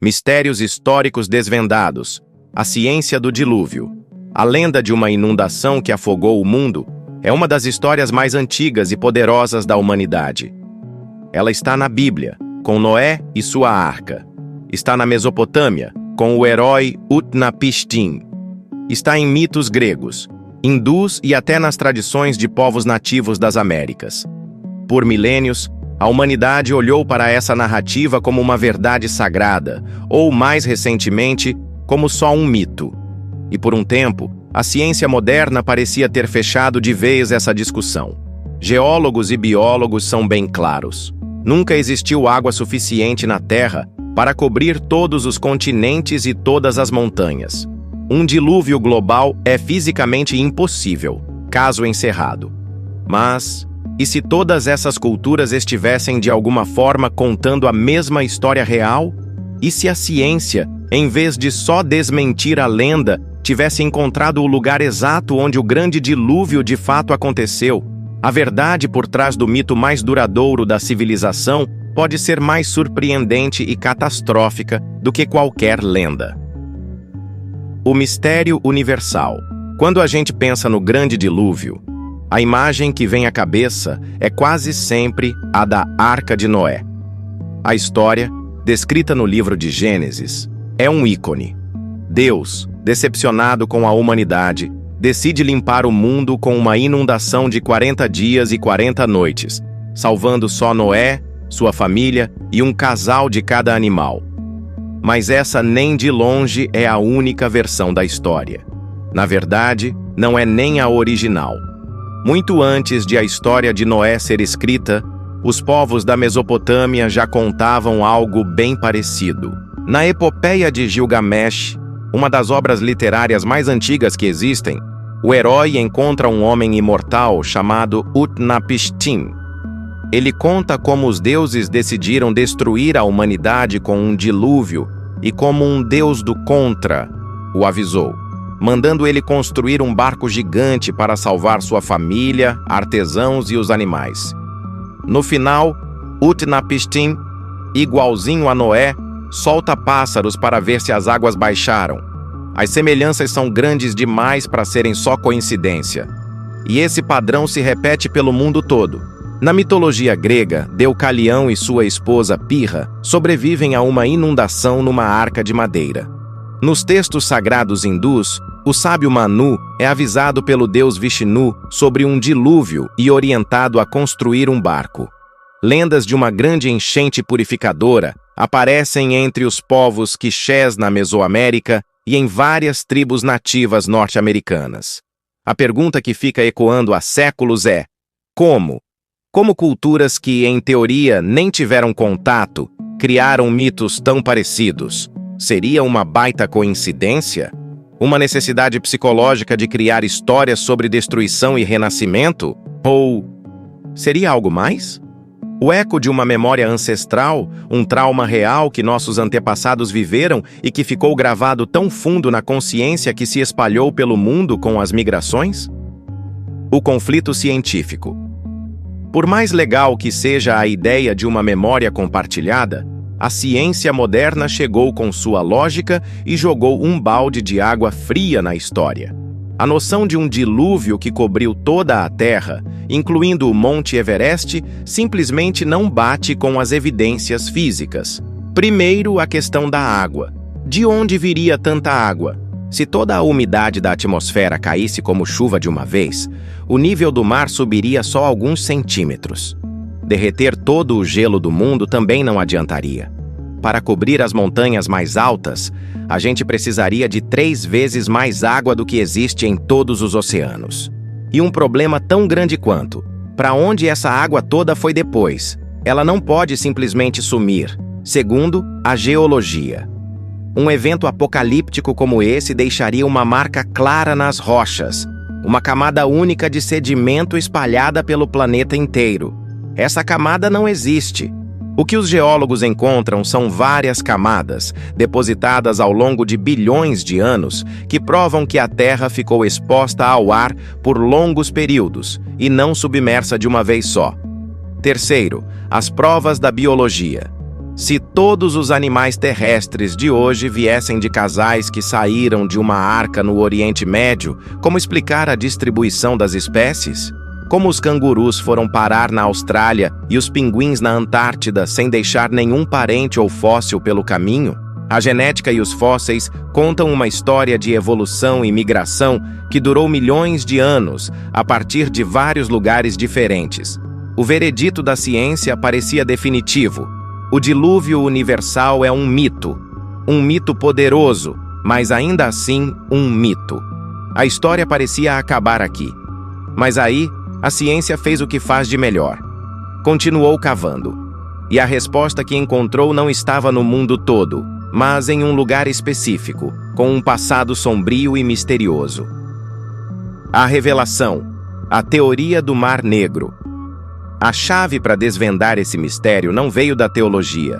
Mistérios históricos desvendados, a ciência do dilúvio. A lenda de uma inundação que afogou o mundo é uma das histórias mais antigas e poderosas da humanidade. Ela está na Bíblia, com Noé e sua arca. Está na Mesopotâmia, com o herói Utnapishtim. Está em mitos gregos, hindus e até nas tradições de povos nativos das Américas. Por milênios, a humanidade olhou para essa narrativa como uma verdade sagrada, ou, mais recentemente, como só um mito. E por um tempo, a ciência moderna parecia ter fechado de vez essa discussão. Geólogos e biólogos são bem claros. Nunca existiu água suficiente na Terra para cobrir todos os continentes e todas as montanhas. Um dilúvio global é fisicamente impossível, caso encerrado. Mas, e se todas essas culturas estivessem de alguma forma contando a mesma história real? E se a ciência, em vez de só desmentir a lenda, tivesse encontrado o lugar exato onde o grande dilúvio de fato aconteceu? A verdade por trás do mito mais duradouro da civilização pode ser mais surpreendente e catastrófica do que qualquer lenda. O mistério universal. Quando a gente pensa no grande dilúvio, a imagem que vem à cabeça é quase sempre a da Arca de Noé. A história, descrita no livro de Gênesis, é um ícone. Deus, decepcionado com a humanidade, decide limpar o mundo com uma inundação de 40 dias e 40 noites, salvando só Noé, sua família e um casal de cada animal. Mas essa nem de longe é a única versão da história. Na verdade, não é nem a original. Muito antes de a história de Noé ser escrita, os povos da Mesopotâmia já contavam algo bem parecido. Na Epopeia de Gilgamesh, uma das obras literárias mais antigas que existem, o herói encontra um homem imortal chamado Utnapishtim. Ele conta como os deuses decidiram destruir a humanidade com um dilúvio e como um deus do contra o avisou, mandando ele construir um barco gigante para salvar sua família, artesãos e os animais. No final, Utnapishtim, igualzinho a Noé, solta pássaros para ver se as águas baixaram. As semelhanças são grandes demais para serem só coincidência. E esse padrão se repete pelo mundo todo. Na mitologia grega, Deucalião e sua esposa Pirra sobrevivem a uma inundação numa arca de madeira. Nos textos sagrados hindus, o sábio Manu é avisado pelo deus Vishnu sobre um dilúvio e orientado a construir um barco. Lendas de uma grande enchente purificadora aparecem entre os povos quichés na Mesoamérica e em várias tribos nativas norte-americanas. A pergunta que fica ecoando há séculos é: como? Como culturas que, em teoria, nem tiveram contato, criaram mitos tão parecidos? Seria uma baita coincidência? Uma necessidade psicológica de criar histórias sobre destruição e renascimento? Ou seria algo mais? O eco de uma memória ancestral, um trauma real que nossos antepassados viveram e que ficou gravado tão fundo na consciência que se espalhou pelo mundo com as migrações? O conflito científico. Por mais legal que seja a ideia de uma memória compartilhada, a ciência moderna chegou com sua lógica e jogou um balde de água fria na história. A noção de um dilúvio que cobriu toda a Terra, incluindo o Monte Everest, simplesmente não bate com as evidências físicas. Primeiro, a questão da água. De onde viria tanta água? Se toda a umidade da atmosfera caísse como chuva de uma vez, o nível do mar subiria só alguns centímetros. Derreter todo o gelo do mundo também não adiantaria. Para cobrir as montanhas mais altas, a gente precisaria de 3 vezes mais água do que existe em todos os oceanos. E um problema tão grande quanto: para onde essa água toda foi depois? Ela não pode simplesmente sumir. Segundo, a geologia. Um evento apocalíptico como esse deixaria uma marca clara nas rochas, uma camada única de sedimento espalhada pelo planeta inteiro. Essa camada não existe. O que os geólogos encontram são várias camadas, depositadas ao longo de bilhões de anos, que provam que a Terra ficou exposta ao ar por longos períodos e não submersa de uma vez só. Terceiro, as provas da biologia. Se todos os animais terrestres de hoje viessem de casais que saíram de uma arca no Oriente Médio, como explicar a distribuição das espécies? Como os cangurus foram parar na Austrália e os pinguins na Antártida sem deixar nenhum parente ou fóssil pelo caminho? A genética e os fósseis contam uma história de evolução e migração que durou milhões de anos, a partir de vários lugares diferentes. O veredito da ciência parecia definitivo. O dilúvio universal é um mito poderoso, mas ainda assim um mito. A história parecia acabar aqui. Mas aí, a ciência fez o que faz de melhor. Continuou cavando. E a resposta que encontrou não estava no mundo todo, mas em um lugar específico, com um passado sombrio e misterioso. A revelação, a teoria do Mar Negro. A chave para desvendar esse mistério não veio da teologia,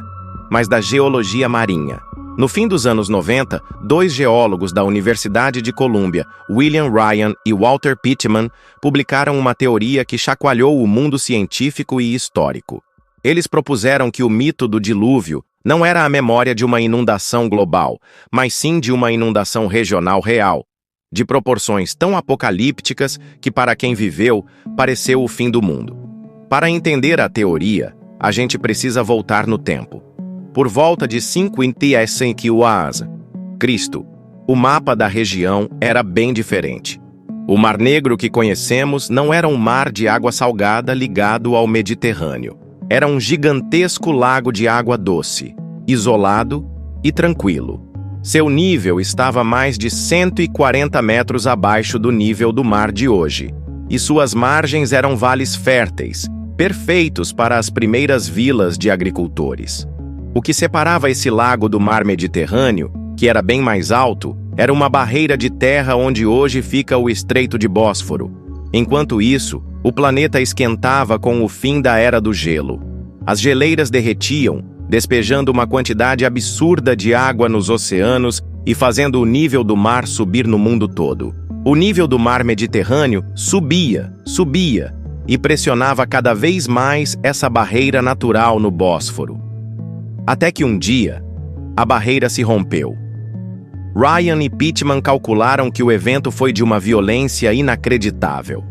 mas da geologia marinha. No fim dos anos 90, dois geólogos da Universidade de Colômbia, William Ryan e Walter Pittman, publicaram uma teoria que chacoalhou o mundo científico e histórico. Eles propuseram que o mito do dilúvio não era a memória de uma inundação global, mas sim de uma inundação regional real, de proporções tão apocalípticas que, para quem viveu, pareceu o fim do mundo. Para entender a teoria, a gente precisa voltar no tempo. Por volta de 500 a.C., o mapa da região era bem diferente. O Mar Negro que conhecemos não era um mar de água salgada ligado ao Mediterrâneo. Era um gigantesco lago de água doce, isolado e tranquilo. Seu nível estava mais de 140 metros abaixo do nível do mar de hoje, e suas margens eram vales férteis, perfeitos para as primeiras vilas de agricultores. O que separava esse lago do mar Mediterrâneo, que era bem mais alto, era uma barreira de terra onde hoje fica o Estreito de Bósforo. Enquanto isso, o planeta esquentava com o fim da Era do Gelo. As geleiras derretiam, despejando uma quantidade absurda de água nos oceanos e fazendo o nível do mar subir no mundo todo. O nível do mar Mediterrâneo subia, e pressionava cada vez mais essa barreira natural no Bósforo. Até que um dia, a barreira se rompeu. Ryan e Pittman calcularam que o evento foi de uma violência inacreditável.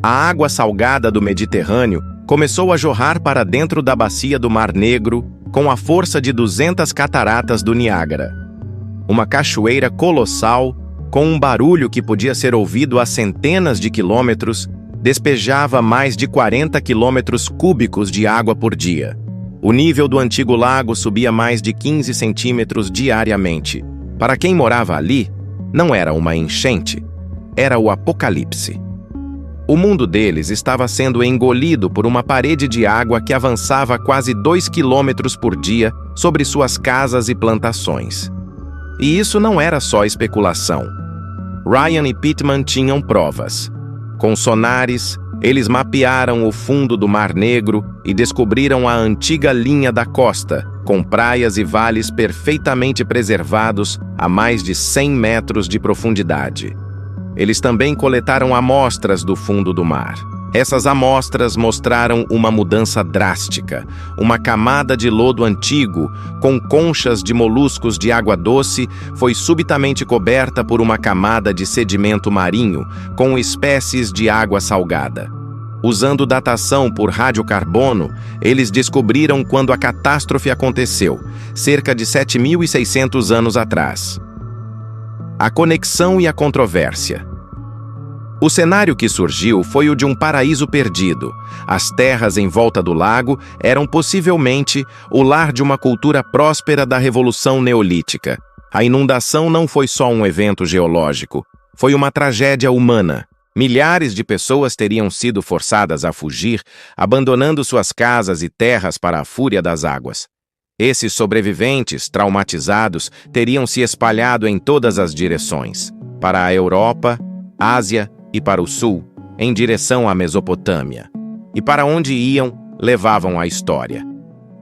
A água salgada do Mediterrâneo começou a jorrar para dentro da bacia do Mar Negro com a força de 200 cataratas do Niágara. Uma cachoeira colossal, com um barulho que podia ser ouvido a centenas de quilômetros, despejava mais de 40 quilômetros cúbicos de água por dia. O nível do antigo lago subia mais de 15 centímetros diariamente. Para quem morava ali, não era uma enchente, era o apocalipse. O mundo deles estava sendo engolido por uma parede de água que avançava quase 2 quilômetros por dia sobre suas casas e plantações. E isso não era só especulação. Ryan e Pittman tinham provas. Com sonares, eles mapearam o fundo do Mar Negro e descobriram a antiga linha da costa, com praias e vales perfeitamente preservados a mais de 100 metros de profundidade. Eles também coletaram amostras do fundo do mar. Essas amostras mostraram uma mudança drástica. Uma camada de lodo antigo, com conchas de moluscos de água doce, foi subitamente coberta por uma camada de sedimento marinho, com espécies de água salgada. Usando datação por radiocarbono, eles descobriram quando a catástrofe aconteceu, cerca de 7.600 anos atrás. A conexão e a controvérsia. O cenário que surgiu foi o de um paraíso perdido. As terras em volta do lago eram possivelmente o lar de uma cultura próspera da Revolução Neolítica. A inundação não foi só um evento geológico, foi uma tragédia humana. Milhares de pessoas teriam sido forçadas a fugir, abandonando suas casas e terras para a fúria das águas. Esses sobreviventes, traumatizados, teriam se espalhado em todas as direções, para a Europa, Ásia e para o sul, em direção à Mesopotâmia. E para onde iam, levavam a história.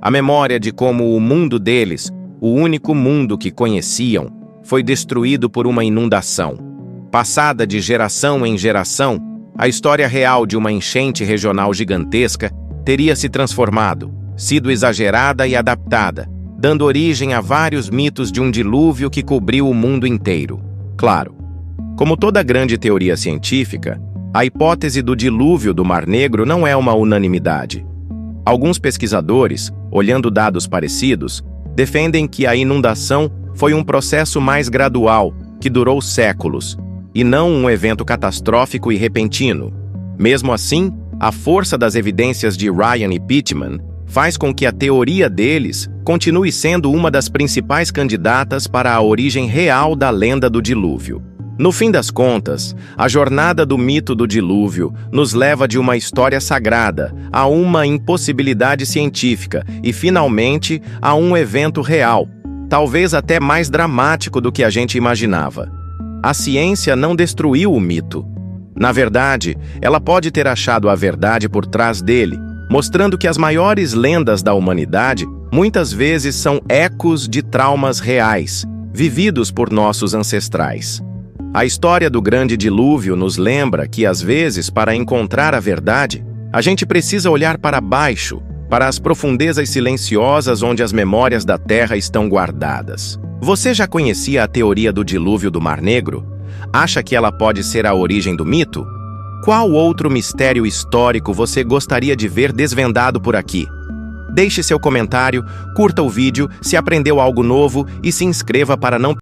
A memória de como o mundo deles, o único mundo que conheciam, foi destruído por uma inundação. Passada de geração em geração, a história real de uma enchente regional gigantesca teria se transformado, sido exagerada e adaptada, dando origem a vários mitos de um dilúvio que cobriu o mundo inteiro. Claro, como toda grande teoria científica, a hipótese do dilúvio do Mar Negro não é uma unanimidade. Alguns pesquisadores, olhando dados parecidos, defendem que a inundação foi um processo mais gradual, que durou séculos, e não um evento catastrófico e repentino. Mesmo assim, a força das evidências de Ryan e Pittman faz com que a teoria deles continue sendo uma das principais candidatas para a origem real da lenda do dilúvio. No fim das contas, a jornada do mito do dilúvio nos leva de uma história sagrada a uma impossibilidade científica e, finalmente, a um evento real, talvez até mais dramático do que a gente imaginava. A ciência não destruiu o mito. Na verdade, ela pode ter achado a verdade por trás dele, mostrando que as maiores lendas da humanidade muitas vezes são ecos de traumas reais, vividos por nossos ancestrais. A história do grande dilúvio nos lembra que, às vezes, para encontrar a verdade, a gente precisa olhar para baixo, para as profundezas silenciosas onde as memórias da Terra estão guardadas. Você já conhecia a teoria do dilúvio do Mar Negro? Acha que ela pode ser a origem do mito? Qual outro mistério histórico você gostaria de ver desvendado por aqui? Deixe seu comentário, curta o vídeo se aprendeu algo novo e se inscreva para não